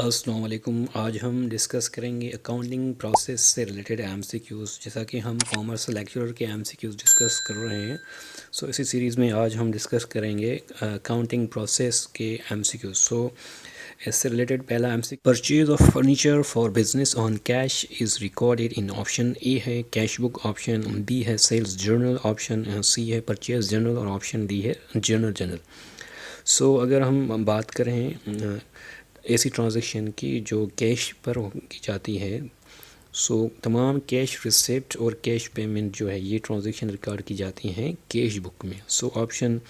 अस्सलाम वालेकुम। आज हम डिस्कस करेंगे अकाउंटिंग प्रोसेस से रिलेटेड एमसीक्यूज़। जैसा कि हम कॉमर्स लेक्चरर के एमसीक्यूज़ डिस्कस कर रहे हैं, इसी सीरीज़ में आज हम डिस्कस करेंगे अकाउंटिंग प्रोसेस के एमसीक्यूज़। इससे रिलेटेड पहला MC, purchase of furniture for business on cash is recorded in option A है कैश बुक, ऑप्शन बी है सेल्स जर्नल, ऑप्शन सी है परचेज जर्नल और ऑप्शन डी है जर्नल। अगर हम बात करें ऐसी ट्रांजैक्शन की जो कैश पर की जाती है, तमाम कैश रिसिप्ट और कैश पेमेंट जो है ये ट्रांजैक्शन रिकॉर्ड की जाती हैं कैश बुक में। ऑप्शन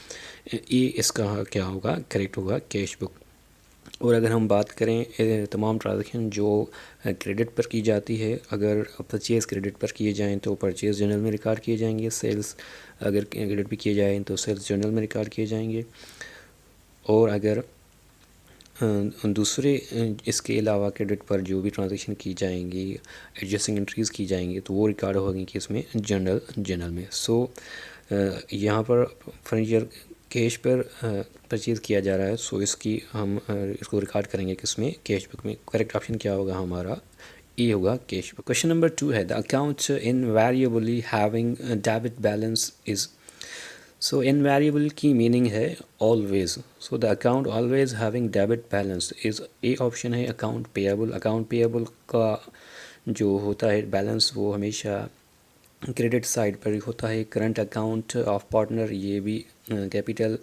ए इसका क्या होगा, करेक्ट होगा, कैश बुक। और अगर हम बात करें तमाम ट्रांजैक्शन जो क्रेडिट पर की जाती है, अगर परचेज़ क्रेडिट पर किए जाएँ तो परचेज़ जर्नल में रिकॉर्ड किए जाएंगे, सेल्स अगर क्रेडिट पर किए जाएँ तो सेल्स जर्नल में रिकॉर्ड किए जाएंगे, और अगर दूसरे इसके अलावा क्रेडिट पर जो भी ट्रांजैक्शन की जाएंगी, एडजस्टिंग एंट्रीज़ की जाएंगी, तो वो रिकॉर्ड होगी कि इसमें जर्नल में। यहाँ पर फर्नीचर कैश पर परचेज़ किया जा रहा है, इसकी हम इसको रिकॉर्ड करेंगे किसमें, कैश बुक में। करेक्ट ऑप्शन क्या होगा हमारा, ए होगा, कैश बुक। क्वेश्चन नंबर 2 है the account invariably having debit balance is. Invariable की मीनिंग है always. The account always having debit balance is, A option है अकाउंट पेएबल। अकाउंट पेएबल का जो होता है बैलेंस वो हमेशा क्रेडिट साइड पर होता है। करंट अकाउंट ऑफ पार्टनर, ये भी कैपिटल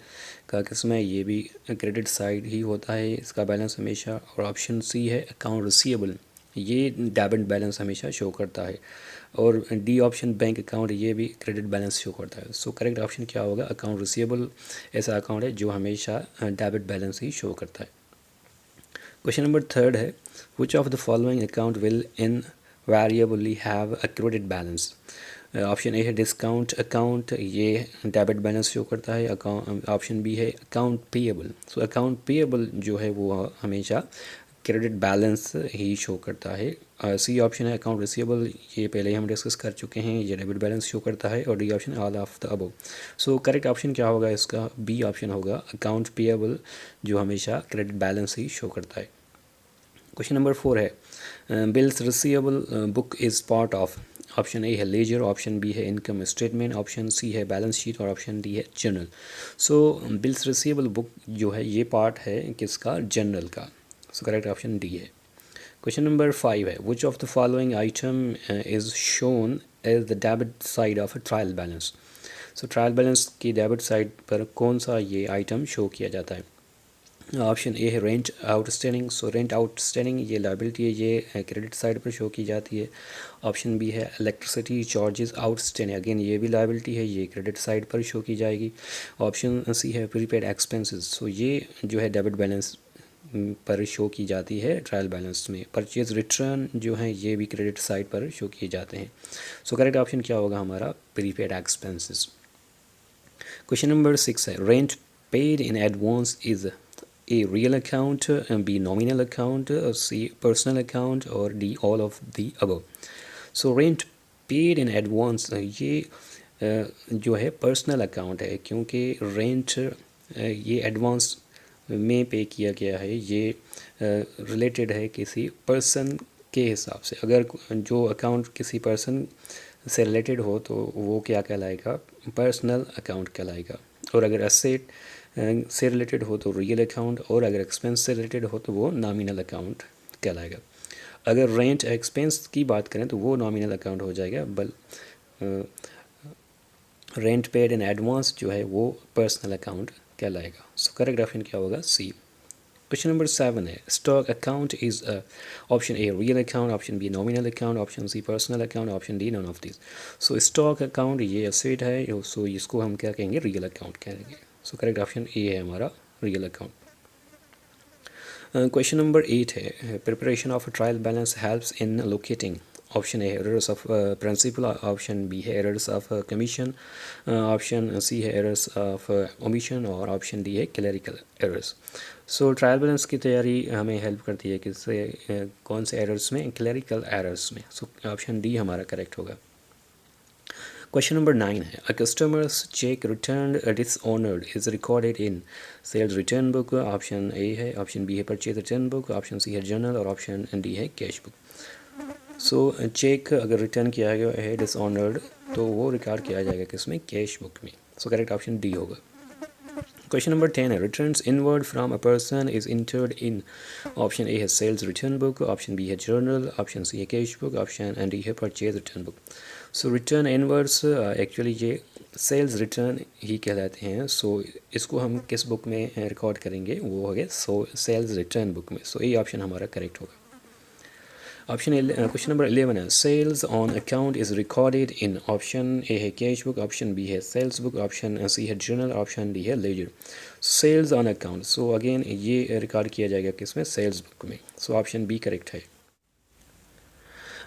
का किस्म है, ये भी क्रेडिट साइड ही होता है इसका बैलेंस हमेशा। और ऑप्शन सी है अकाउंट रिसीवेबल, ये डेबिट बैलेंस हमेशा शो करता है। और डी ऑप्शन बैंक अकाउंट, ये भी क्रेडिट बैलेंस शो करता है। करेक्ट ऑप्शन क्या होगा, अकाउंट रिसीवेबल ऐसा अकाउंट है जो हमेशा डेबिट बैलेंस ही शो करता है। क्वेश्चन नंबर 3 है which of the following account will in वेरिएबली have a credit balance. Option A है डिस्काउंट अकाउंट, ये डेबिट बैलेंस शो करता है। ऑप्शन बी है अकाउंट पेएबल, अकाउंट पेएबल जो है वो हमेशा क्रेडिट बैलेंस ही शो करता है। सी ऑप्शन है अकाउंट रिसीवेबल, ये पहले ही हम डिस्कस कर चुके हैं, ये डेबिट बैलेंस शो करता है। और D option all of the above. Correct option क्या होगा इसका, बी ऑप्शन होगा अकाउंट पेएबल, जो हमेशा क्रेडिट बैलेंस ही शो करता है। क्वेश्चन नंबर 4 है bills receivable book is part of. Option A है लेजर, ऑप्शन बी है इनकम स्टेटमेंट, ऑप्शन सी है बैलेंस शीट और ऑप्शन डी है जर्नल। बिल्स रिसीवेबल बुक जो है ये पार्ट है किसका, जर्नल का। करेक्ट ऑप्शन डी है। क्वेश्चन नंबर 5 है which of the following item is shown as the debit side of a trial balance. Trial balance की डेबिट साइड पर कौन सा ये आइटम शो किया जाता है। ऑप्शन ए है रेंट आउटस्टैंडिंग, रेंट आउटस्टैंडिंग ये लाइबिलिटी है, ये क्रेडिट साइड पर शो की जाती है। ऑप्शन बी है इलेक्ट्रिसिटी चार्जेस आउटस्टैंडिंग, अगेन ये भी लाइबिलिटी है, ये क्रेडिट साइड पर शो की जाएगी। ऑप्शन सी है प्रीपेड एक्सपेंसेस, ये जो है डेबिट बैलेंस पर शो की जाती है ट्रायल बैलेंस में। परचेज रिटर्न जो है ये भी क्रेडिट साइड पर शो किए जाते हैं। करेक्ट ऑप्शन क्या होगा हमारा, प्रीपेड एक्सपेंसेस। क्वेश्चन नंबर 6 है rent paid in advance is A real account, B nominal account, C personal account और D all of the above. Rent paid in advance ये जो है पर्सनल अकाउंट है, क्योंकि रेंट ये एडवांस में पे किया गया है, ये रिलेटेड है किसी पर्सन के हिसाब से। अगर जो अकाउंट किसी पर्सन से रिलेटेड हो तो वो क्या कहलाएगा, पर्सनल अकाउंट कहलाएगा। और अगर एसेट से रिलेटेड हो तो रियल अकाउंट, और अगर एक्सपेंस से रिलेटेड हो तो वो नॉमिनल अकाउंट कहलाएगा। अगर रेंट एक्सपेंस की बात करें तो वो नॉमिनल अकाउंट हो जाएगा, रेंट पेड इन एडवांस जो है वो पर्सनल अकाउंट कहलाएगा। करेक्ट ऑप्शन क्या होगा, सी। क्वेश्चन नंबर 7 है stock account is option A real account, option B nominal account, option C personal account, option D none of this. Stock account ये asset है, इसको हम क्या कहेंगे, रियल अकाउंट कहेंगे। करेक्ट ऑप्शन ए है हमारा, रियल अकाउंट। क्वेश्चन नंबर 8 है preparation of trial balance helps in locating. Option A errors of principal, option B है errors of commission, option C है एरर्स ऑफ ओमिशन और option D है clerical errors. Trial balance की तैयारी हमें help करती है किससे, कौन से एरर्स में, क्लरिकल एरर्स में। ऑप्शन डी हमारा करेक्ट होगा। क्वेश्चन नंबर 9 है, a customer's cheque returned dishonoured is recorded in sales return book. Option A है, ऑप्शन बी है purchase return book, option C है जर्नल और ऑप्शन डी है कैश बुक। सो चेक अगर return किया गया है डिसऑनर्ड तो वो रिकॉर्ड किया जाएगा किसमें, कैश बुक में। सो करेक्ट ऑप्शन डी होगा। क्वेश्चन नंबर 10 है, returns inward from a person is entered in. Option A है sales return book, option B है जर्नल, ऑप्शन सी है कैश बुक, ऑप्शन डी है purchase return book. So return inwards actually ये sales return ही कहलाते हैं। सो इसको हम किस बुक में रिकॉर्ड करेंगे, वो हो गया सेल्स रिटर्न बुक में। सो ये ऑप्शन हमारा करेक्ट होगा। ऑप्शन क्वेश्चन नंबर 11 है, sales on account is recorded in. Option A है कैश बुक, ऑप्शन बी है सेल्स बुक, ऑप्शन सी है जर्नल, ऑप्शन डी है ledger. Sales on account, so again ये रिकॉर्ड किया जाएगा किसमें, सेल्स बुक में। सो ऑप्शन बी करेक्ट है।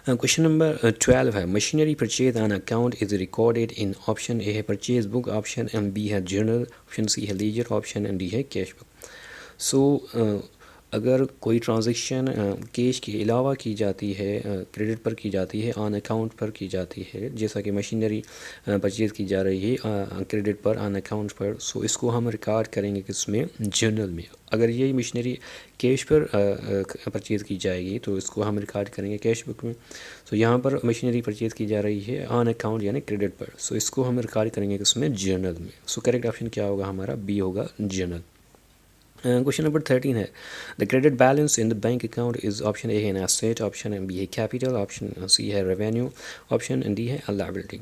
क्वेश्चन नंबर 12 है, machinery purchase on account is recorded in. Option A है परचेज बुक, ऑप्शन बी है जर्नल, ऑप्शन सी है लीजर, ऑप्शन डी है कैश बुक। सो अगर कोई ट्रांजैक्शन कैश के अलावा की जाती है, क्रेडिट पर की जाती है, ऑन अकाउंट पर की जाती है, जैसा कि मशीनरी परचेज की जा रही है क्रेडिट पर ऑन अकाउंट पर, सो इसको हम रिकॉर्ड करेंगे किसमें, जर्नल में। अगर ये मशीनरी कैश पर परचेज़ की जाएगी तो इसको हम रिकॉर्ड करेंगे कैश बुक में। सो यहाँ पर मशीनरी परचेज़ की जा रही है ऑन अकाउंट यानी क्रेडिट पर, सो इसको हम रिकॉर्ड करेंगे किसमें, जर्नल में। सो करेक्ट ऑप्शन क्या होगा हमारा, बी होगा जर्नल। क्वेश्चन नंबर 13 है, the credit balance in the bank account is. Option A है एन एसेट, ऑप्शन बी है कैपिटल, ऑप्शन सी है रेवेन्यू, ऑप्शन डी है liability.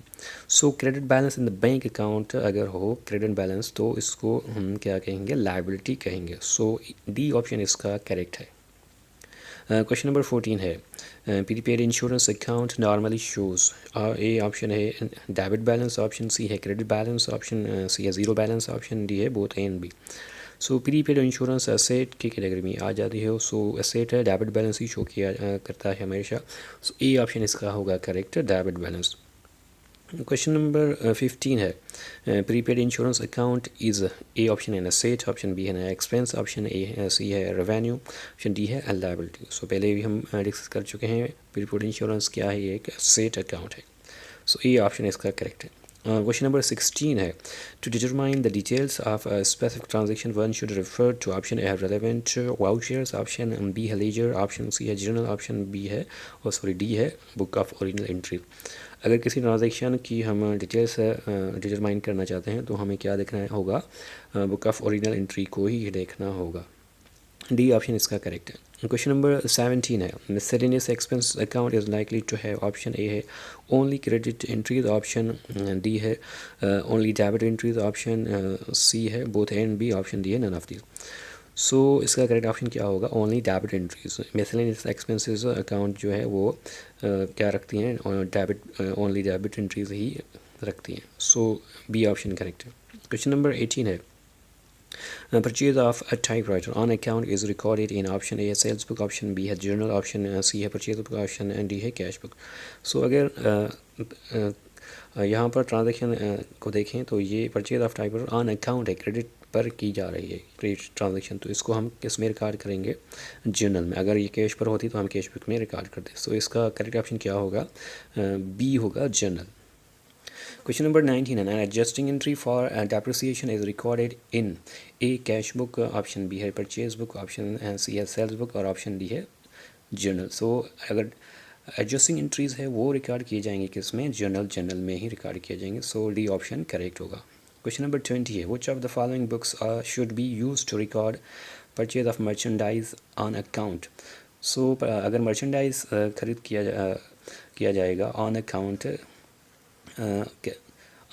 So credit balance in the bank account अगर हो credit balance तो इसको हम क्या कहेंगे, लायबिलिटी कहेंगे। सो डी ऑप्शन इसका करेक्ट है। क्वेश्चन नंबर 14 है, prepaid insurance account normally shows. A option है डेबिट बैलेंस, ऑप्शन सी है क्रेडिट बैलेंस, ऑप्शन सी है ज़ीरो बैलेंस, ऑप्शन डी है both A and B. So prepaid insurance asset की category में आ जाती है। सो एसेट है, डेबिट बैलेंस ही शो किया करता है हमेशा। सो ए ऑप्शन इसका होगा correct, debit balance. Question number 15 है, prepaid insurance account is. A option है एसेट, ऑप्शन बी है एक्सपेंस, ऑप्शन ए सी है रेवेन्यू, ऑप्शन डी है लायबिलिटी। सो पहले भी हम डिस्कस कर चुके हैं प्रीपेड इंश्योरेंस क्या है, ये एक एसेट अकाउंट है। सो ए ऑप्शन इसका करेक्ट है। Question number 16 है, to determine the details of a specific transaction one should refer to option A है relevant vouchers, option B है ledger, option C है journal, option B है D है book of original entry। अगर किसी transaction की हम डिटेल्स डिटरमाइन करना चाहते हैं तो हमें क्या देखना होगा, बुक ऑफ ओरिजिनल एंट्री को ही देखना होगा। डी ऑप्शन इसका करेक्ट है। क्वेश्चन नंबर 17 है, miscellaneous expense account is likely to have. Option A है only credit entries, option D है only debit entries, option C है both A and B, option D है नन ऑफ दीज। सो इसका correct option क्या होगा, only debit entries. Miscellaneous expenses account जो है वो क्या रखती हैं, डेबिट ओनली डेबिट एंट्रीज ही रखती हैं। सो बी ऑप्शन करेक्ट है। क्वेश्चन नंबर 18 है, purchase of a typewriter on account is recorded in option A है sales book, option B है journal, option C है purchase book, option D है cash book। सो अगर यहाँ पर ट्रांजेक्शन को देखें तो ये purchase of typewriter on account है, क्रेडिट पर की जा रही है क्रेडिट ट्रांजेक्शन, तो इसको हम किस में रिकॉर्ड करेंगे, जर्नल में। अगर ये कैश पर होती तो हम कैश बुक में रिकॉर्ड करते। सो इसका करेक्ट ऑप्शन क्या होगा, बी होगा journal. Question number 19 and an adjusting entry for depreciation is recorded in A cash book, option B है purchase book, option C है sales book और option D है journal। So अगर adjusting entries है वो रिकॉर्ड किए जाएंगे किसमें, जर्नल में ही रिकॉर्ड किए जाएंगे। सो डी ऑप्शन करेक्ट होगा। क्वेश्चन नंबर 20 है, which of the following books should be used to record purchase of merchandise on account। सो अगर मर्चेंडाइज खरीद किया जाएगा ऑन अकाउंट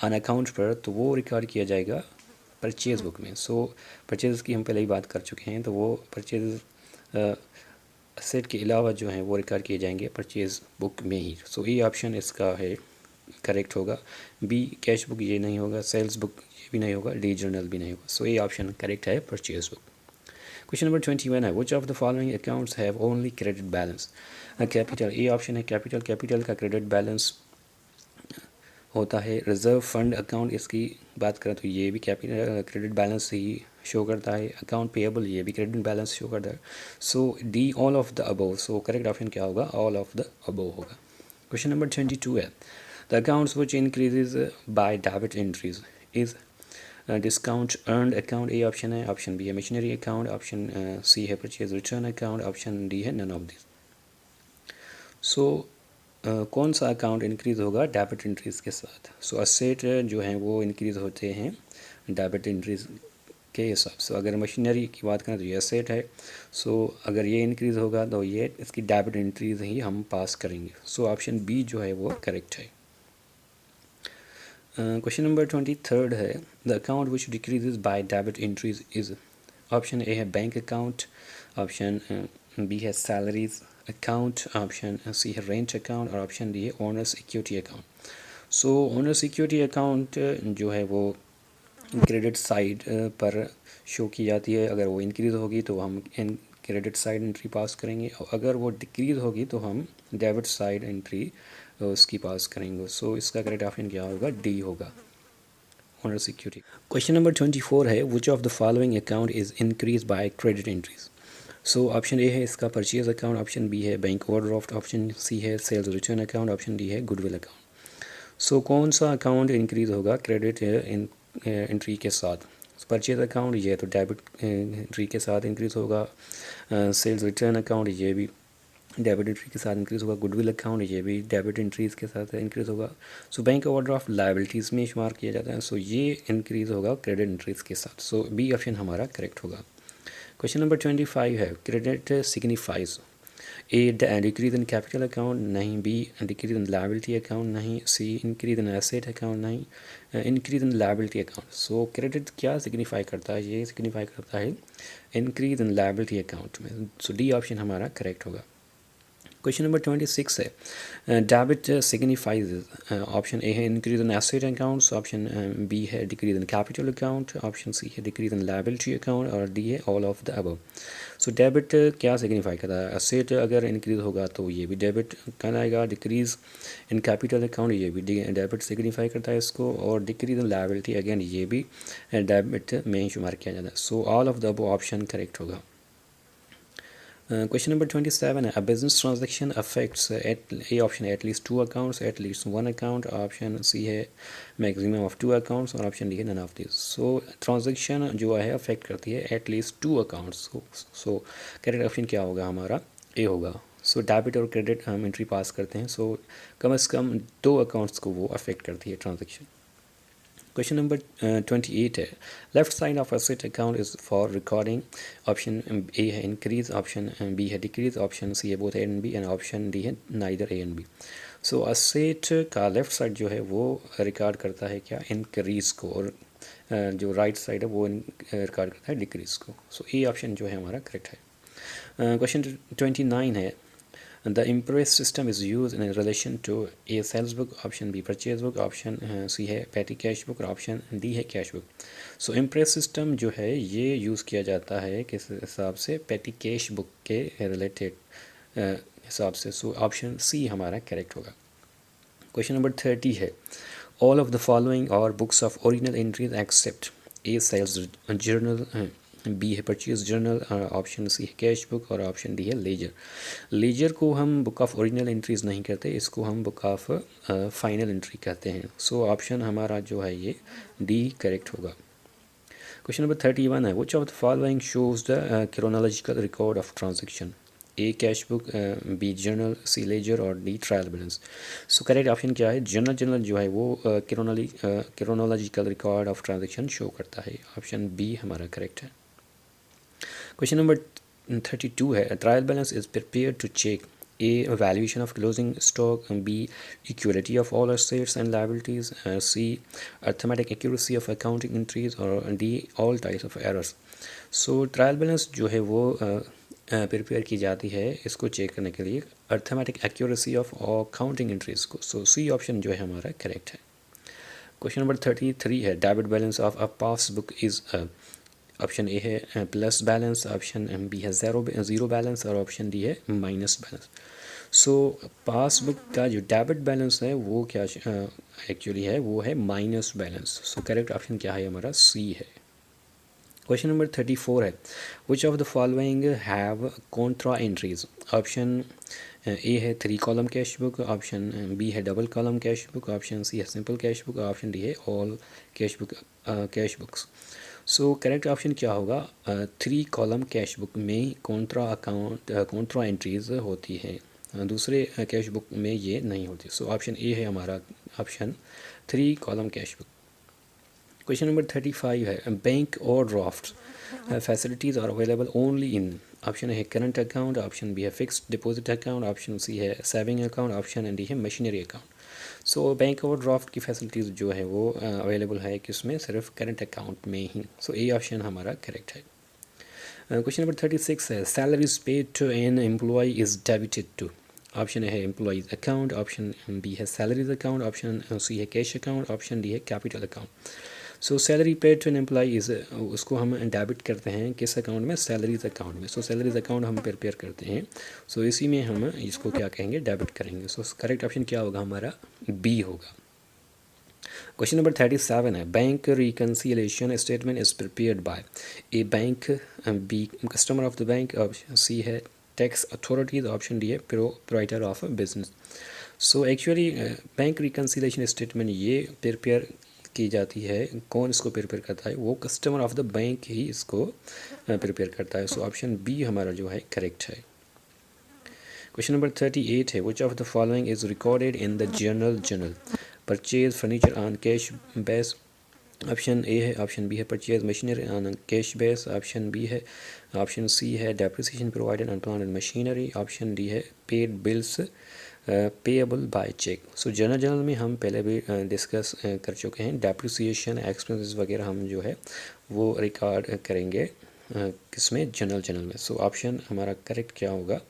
ऑन अकाउंट पर तो वो रिकॉर्ड किया जाएगा परचेज़ बुक में। सो परचेज़ की हम पहले ही बात कर चुके हैं, तो वो परचेज़ सेट के अलावा जो हैं वो रिकॉर्ड किए जाएंगे परचेज़ बुक में ही। सो ये ऑप्शन इसका है करेक्ट होगा। बी कैश बुक ये नहीं होगा, सेल्स बुक ये भी नहीं होगा, डी जर्नल भी नहीं होगा। सो ये ऑप्शन करेक्ट है परचेज़ बुक। क्वेश्चन नंबर 21 है, which of the following accounts have only credit balance. Capital, A option है कैपिटल का क्रेडिट बैलेंस होता है। रिजर्व फंड अकाउंट इसकी बात करें तो ये भी कैपिटल क्रेडिट बैलेंस ही शो करता है। अकाउंट पेएबल ये भी क्रेडिट बैलेंस शो करता है। So D all of the above. So correct option क्या होगा, ऑल ऑफ द अबव होगा। क्वेश्चन नंबर 22 है, The accounts which increases by debit entries is discount earned account, A option है, option B है machinery account, option C है purchase return account, option D है none of this. सो कौन सा account increase होगा debit entries के साथ? सो asset जो हैं वो इंक्रीज़ होते हैं डेबिट एंट्रीज़ के हिसाब से। अगर मशीनरी की बात करें तो ये असेट है, सो अगर ये इंक्रीज़ होगा तो ये इसकी डेबिट एंट्रीज़ ही हम पास करेंगे। सो ऑप्शन बी जो है वो करेक्ट है। क्वेश्चन नंबर 23 है, the account which decreases bye debit entries is. Option A है बैंक अकाउंट, ऑप्शन बी है सैलरीज अकाउंट, ऑप्शन सी है रेंट अकाउंट और ऑप्शन डी है ओनर्स इक्विटी अकाउंट। सो ओनर्स इक्विटी अकाउंट जो है वो क्रेडिट साइड पर शो की जाती है। अगर वो इंक्रीज़ होगी तो हम इन क्रेडिट साइड एंट्री पास करेंगे, और अगर वो डिक्रीज़ होगी तो हम डेबिट साइड एंट्री उसकी पास करेंगे। सो इसका करेक्ट ऑप्शन क्या होगा? डी होगा, ओनर सिक्योरिटी। क्वेश्चन नंबर 24 है, which of the following account is increase by credit entries. So option A है इसका परचेज अकाउंट, ऑप्शन बी है बैंक ओवरड्राफ्ट, ऑप्शन सी है sales return account, option D है goodwill account. So कौन सा account increase होगा credit entry के साथ? परचेज अकाउंट ये तो डेबिट एंट्री के साथ इंक्रीज़ होगा, सेल्स रिटर्न अकाउंट ये भी डेबिट एंट्री के साथ इंक्रीज़ होगा, गुडविल अकाउंट ये भी डेबिट एंट्रीज़ के साथ इंक्रीज़ होगा। सो बैंक ओवरड्राफ्ट लायबिलिटीज़ में शुमार किया जाता है, सो ये इंक्रीज़ होगा क्रेडिट एंट्रीज़ के साथ। सो बी ऑप्शन हमारा करेक्ट होगा। क्वेश्चन नंबर 25 है, credit signifies A decrease in capital account, नहीं, B decrease in liability account, नहीं, C increase in asset account, नहीं, increase in liability account. So credit क्या signify करता है? ये सिग्निफाई करता है इंक्रीज इन लायबिलिटी अकाउंट में। सो डी ऑप्शन हमारा करेक्ट होगा। क्वेश्चन नंबर 26 है, डेबिट सिग्निफाइज, ऑप्शन ए है increase in asset accounts, option B है decrease in capital account, option C है डिक्रीज इन लायबिलिटी अकाउंट और डी है all of the above. So debit क्या signify करता है? एसेट अगर इंक्रीज होगा तो ये भी डेबिट कहलाएगा, डिक्रीज इन कैपिटल अकाउंट ये भी डेबिट सिग्निफाई करता है इसको, और डिक्रीज इन लायबिलिटी अगेन ये भी डेबिट में शुमार किया जाता है। So all of the above option correct होगा। Question number 27 है, a business transaction affects A option है at least two accounts, at least one account, option C है maximum of two accounts और option D है none of these। So transaction जो है affect करती है at least two accounts को। So correct option क्या होगा हमारा? A होगा। So डेबिट और क्रेडिट हम एंट्री पास करते हैं, so कम से कम दो अकाउंट्स को वो अफेक्ट करती है ट्रांजेक्शन। क्वेश्चन नंबर 28 है, left side of asset account is for recording, option A है इंक्रीज, ऑप्शन बी है डिक्रीज, ऑप्शन सी है both A and B and option D है neither A and B. So asset का left side जो है वो record करता है क्या? इंक्रीज को, और जो राइट साइड है वो रिकॉर्ड करता है डिक्रीज को। सो ए ऑप्शन जो है हमारा करेक्ट है। क्वेश्चन 29 है, the Impress system is used in relation to A sales book, option B purchase book, option C है petty cash book और option D है cash book। So Impress system जो है ये यूज़ किया जाता है किस हिसाब से? petty cash book के रिलेटेड हिसाब से। So option C हमारा करेक्ट होगा। क्वेश्चन नंबर 30 है, all of the following are books of original entries except A sales journal, B है परचेज जर्नल, ऑप्शन सी है कैश बुक और ऑप्शन डी है लेजर। लेजर को हम बुक ऑफ ओरिजिनल एंट्रीज़ नहीं कहते, इसको हम बुक ऑफ फाइनल एंट्री कहते हैं। सो ऑप्शन हमारा जो है ये डी करेक्ट होगा। क्वेश्चन नंबर 31 है, which of the following shows the chronological record of transaction? A cash book, B journal, C ledger और D trial balance. So correct option क्या है? जर्नल जो है वो chronological record of transaction show करता है, option B हमारा correct है। क्वेश्चन नंबर 32 है, trial balance is prepared to check A valuation of closing stock, B equality of all assets and liabilities, C arithmetic accuracy of accounting entries और D all types of errors। So trial balance जो है वो prepare की जाती है इसको check करने के लिए arithmetic accuracy of accounting entries को। सो सी ऑप्शन जो है हमारा करेक्ट है। क्वेश्चन नंबर 33 है, debit balance of a passbook is option A है प्लस बैलेंस, ऑप्शन बी है ज़ीरो बैलेंस और ऑप्शन डी है माइनस बैलेंस। सो पासबुक का जो डेबिट बैलेंस है वो क्या एक्चुअली है? वो है minus balance. So correct option क्या है हमारा? सी है। क्वेश्चन नंबर 34 है, which of the following have contra entries? Option A है 3 column cash book, option B है double column cash book, option C है simple cash book, option D है all cash books. So correct option क्या होगा? 3 column cash book में contra entries होती है, दूसरे कैश बुक में ये नहीं होती। सो ऑप्शन ए है हमारा option 3 column cash book. Question number 35 है bank overdraft facilities are available only in, option है करंट अकाउंट, ऑप्शन बी है fixed deposit account, option C है सेविंग अकाउंट, ऑप्शन डी है machinery account. So bank overdraft की facilities जो है वो available है किसमें? सिर्फ करंट अकाउंट में ही। सो ए ऑप्शन हमारा करेक्ट है। क्वेश्चन नंबर 36 है salaries paid to an employ is debited to, option है एम्प्लॉयज़ अकाउंट, ऑप्शन बी है सैलरीज अकाउंट, ऑप्शन सी है कैश अकाउंट, ऑप्शन डी है capital account. So salary paid to an employ is, उसको हम debit करते हैं किस account में? सैलरीज अकाउंट में। सो सैलरीज अकाउंट हम प्रिपेयर करते हैं, सो इसी में हम इसको क्या कहेंगे? डेबिट करेंगे। सो करेक्ट ऑप्शन क्या होगा हमारा? बी होगा। क्वेश्चन नंबर 37 है bank reconciliation statement is prepared by, A bank, B customer of the bank, option C है टैक्स अथॉरिटीज, ऑप्शन डी है proprietor of business. So actually bank reconciliation statement ये prepare की जाती है, कौन इसको प्रिपेयर करता है? वो कस्टमर ऑफ द बैंक ही इसको प्रिपेयर करता है। सो ऑप्शन बी हमारा जो है करेक्ट है। क्वेश्चन नंबर 38 है which of the following is recorded in the journal purchase furniture on cash base, option A है, ऑप्शन बी है purchase machinery on cash base, option B है, ऑप्शन सी है depreciation provided on plant and machinery, option D है paid bills payable by cheque. So journal में हम पहले भी discuss कर चुके हैं, डेप्रिसिएशन एक्सपेंसेस वगैरह हम जो है वो रिकॉर्ड करेंगे किसमें? जनरल में। सो ऑप्शन हमारा करेक्ट क्या होगा?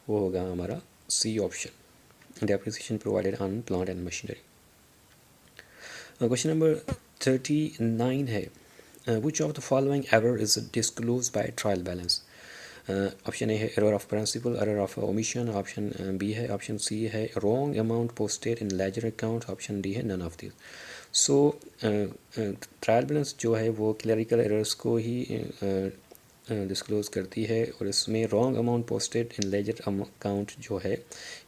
वो होगा हमारा C option, depreciation provided on plant and machinery. Question number 39 है which of the following error is disclose by trial balance, option A है error of principle, error of omission, option B है, option C है wrong amount posted in ledger account, option D है none of this. So trial balance जो है वो clerical errors को ही disclose करती है, और इसमें wrong amount posted in ledger account जो है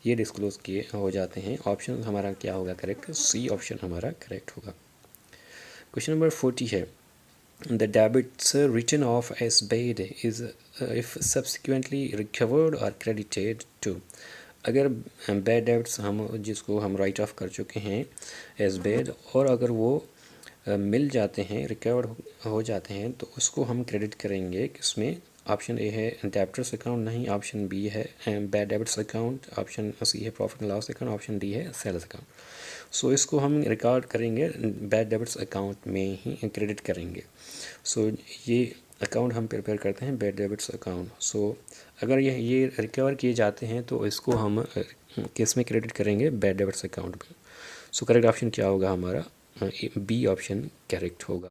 ये डिस्क्लोज किए हो जाते हैं। ऑप्शन हमारा क्या होगा करेक्ट? सी ऑप्शन हमारा करेक्ट होगा। क्वेश्चन नंबर 40 है the debits written off as bad is if subsequently recovered or credited to, अगर बैड डेब्ट्स हम जिसको हम राइट ऑफ कर चुके हैं एज बैड, और अगर वो मिल जाते हैं, रिकवर्ड हो जाते हैं, तो उसको हम क्रेडिट करेंगे किसमें? ऑप्शन ए है डेब्टर्स अकाउंट नहीं, ऑप्शन बी है bad debts account, option C है profit and loss account, option D है सेल्स अकाउंट। सो इसको हम रिकॉर्ड करेंगे बैड डेब्ट्स अकाउंट में ही क्रेडिट करेंगे। सो ये अकाउंट हम प्रिपेयर करते हैं बैड डेब्ट्स अकाउंट। सो अगर ये रिकवर किए जाते हैं तो इसको हम किस में क्रेडिट करेंगे? बैड डेब्ट्स अकाउंट में। सो करेक्ट ऑप्शन क्या होगा हमारा? बी ऑप्शन करेक्ट होगा।